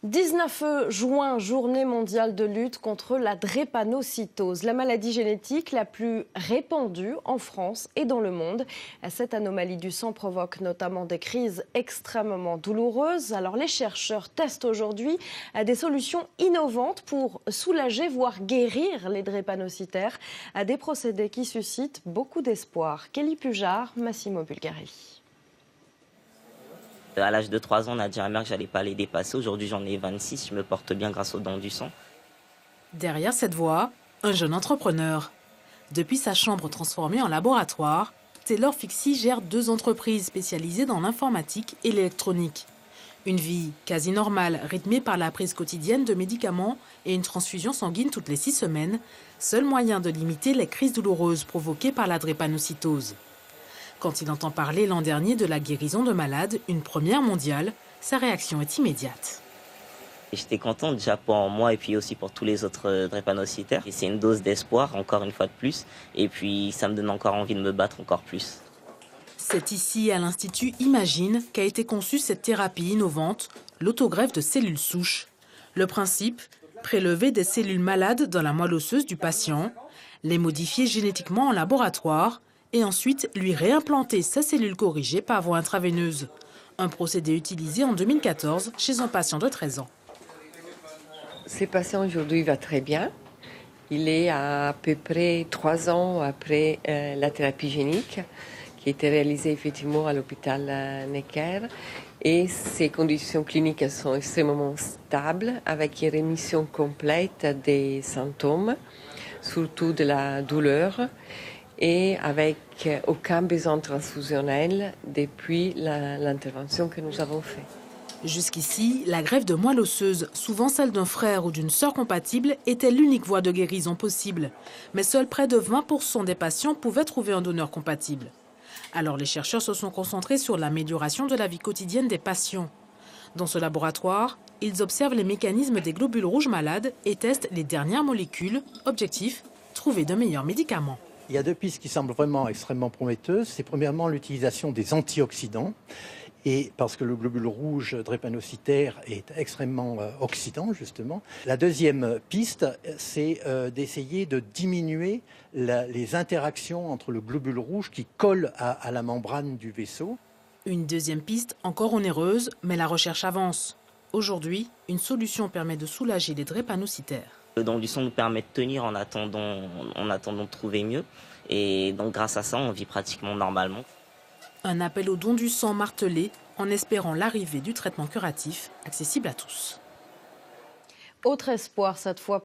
19 juin, journée mondiale de lutte contre la drépanocytose, la maladie génétique la plus répandue en France et dans le monde. Cette anomalie du sang provoque notamment des crises extrêmement douloureuses. Alors les chercheurs testent aujourd'hui des solutions innovantes pour soulager, voire guérir les drépanocytaires, des procédés qui suscitent beaucoup d'espoir. Kelly Pujard, Massimo Bulgari. À l'âge de 3 ans, on a dit à ma mère que j'allais pas les dépasser. Aujourd'hui, j'en ai 26. Je me porte bien grâce aux dons du sang. Derrière cette voix, un jeune entrepreneur. Depuis sa chambre transformée en laboratoire, Taylor Fixie gère 2 entreprises spécialisées dans l'informatique et l'électronique. Une vie quasi normale, rythmée par la prise quotidienne de médicaments et une transfusion sanguine toutes les 6 semaines, seul moyen de limiter les crises douloureuses provoquées par la drépanocytose. Quand il entend parler l'an dernier de la guérison de malades, une première mondiale, sa réaction est immédiate. J'étais content déjà pour moi et puis aussi pour tous les autres drépanocytaires. C'est une dose d'espoir, encore une fois de plus. Et puis ça me donne encore envie de me battre encore plus. C'est ici, à l'Institut Imagine, qu'a été conçue cette thérapie innovante, l'autogreffe de cellules souches. Le principe, prélever des cellules malades dans la moelle osseuse du patient, les modifier génétiquement en laboratoire, et ensuite lui réimplanter sa cellule corrigée par voie intraveineuse. Un procédé utilisé en 2014 chez un patient de 13 ans. Ce patient aujourd'hui va très bien. Il est à peu près 3 ans après la thérapie génique qui a été réalisée effectivement à l'hôpital Necker. Et ses conditions cliniques sont extrêmement stables avec une rémission complète des symptômes, surtout de la douleur, et avec aucun besoin transfusionnel depuis l'intervention que nous avons faite. Jusqu'ici, la greffe de moelle osseuse, souvent celle d'un frère ou d'une sœur compatible, était l'unique voie de guérison possible. Mais seuls près de 20% des patients pouvaient trouver un donneur compatible. Alors les chercheurs se sont concentrés sur l'amélioration de la vie quotidienne des patients. Dans ce laboratoire, ils observent les mécanismes des globules rouges malades et testent les dernières molécules. Objectif, trouver de meilleurs médicaments. Il y a 2 pistes qui semblent vraiment extrêmement prometteuses. C'est premièrement l'utilisation des antioxydants. Et parce que le globule rouge drépanocytaire est extrêmement oxydant, justement. La deuxième piste, c'est d'essayer de diminuer les interactions entre le globule rouge qui colle à la membrane du vaisseau. Une deuxième piste encore onéreuse, mais la recherche avance. Aujourd'hui, une solution permet de soulager les drépanocytaires. Le don du sang nous permet de tenir en attendant de trouver mieux. Et donc grâce à ça, on vit pratiquement normalement. Un appel au don du sang martelé en espérant l'arrivée du traitement curatif accessible à tous. Autre espoir cette fois